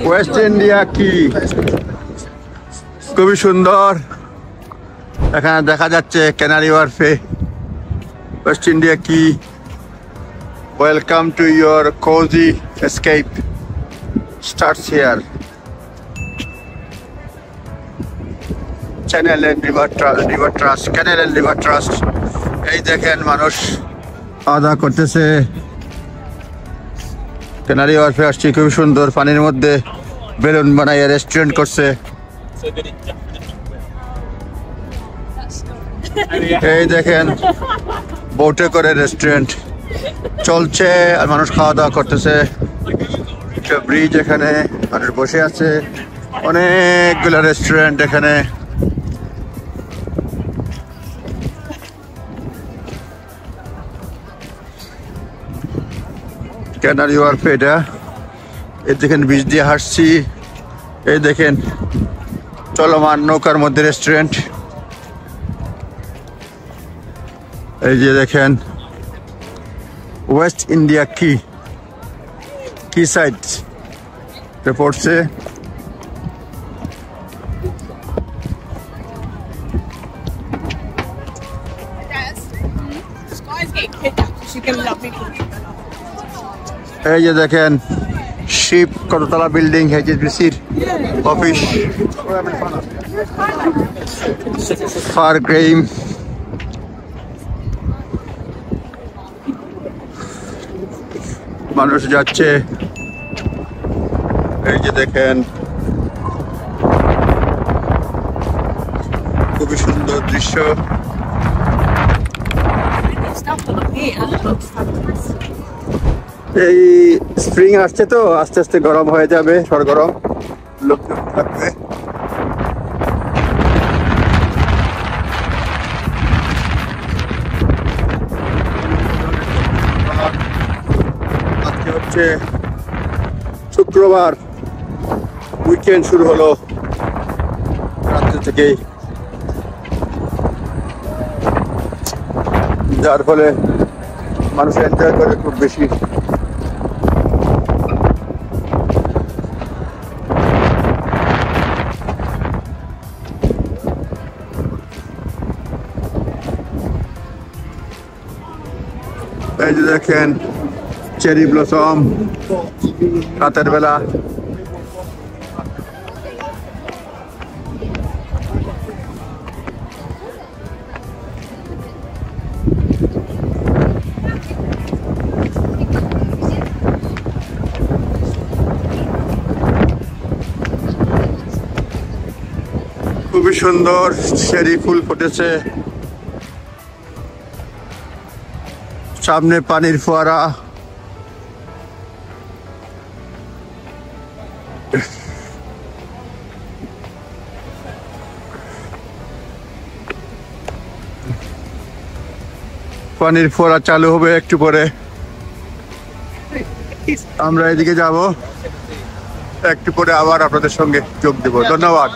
West India কি খুবই সুন্দর। এখানে দেখা যাচ্ছে ক্যানারি ওয়ার্ফে ওয়েস্ট ইন্ডিয়া কি। Welcome to your cozy escape starts here. Channel and river trust, canal and river trust. এই দেখেন মানুষ খাওয়া দাওয়া করতেছে। ক্যানারি ওয়ার্ফে আসছি, খুবই সুন্দর। পানির মধ্যে বেলুন বানাইয়া রেস্টুরেন্ট করছে। এই দেখেন বোটে করে রেস্টুরেন্ট চলছে আর মানুষ খাওয়া দাওয়া করতেছে। ব্রিজ, এখানে মানুষ বসে আছে। অনেকগুলো রেস্টুরেন্ট এখানে। ক্যানারি ওয়ার্ফে এটা। এই দেখেন ব্রিজ দিয়ে হাঁটছি। এই দেখেন চলমান নৌকার মধ্যে রেস্টুরেন্ট। এই যে দেখেন ওয়েস্ট ইন্ডিয়া কি সাইড পড়ছে। এই যে দেখেন শিপ, কততলা বিল্ডিং, এইচএসবিসির অফিস। ফার ক্রাইম। মানুষ যাচ্ছে। এই যে দেখেন খুবই সুন্দর দৃশ্য। এই স্প্রিং আসছে তো আস্তে আস্তে গরম হয়ে যাবে, সরগরম লোক থাকবে। আজকে হচ্ছে শুক্রবার, উইকেন্ড শুরু হলো রাত্রে থেকেই, যার ফলে মানুষ এনজয় করে খুব বেশি। এই যে দেখেন চেরি ব্লসম রাতের বেলা। খুবই সুন্দর চেরি ফুল ফুটেছে। সামনে পানির ফোয়ারা। পানির ফোয়ারা চালু হবে একটু পরে। আমরা এদিকে যাব, একটু পরে আবার আপনাদের সঙ্গে যোগ দেব। ধন্যবাদ।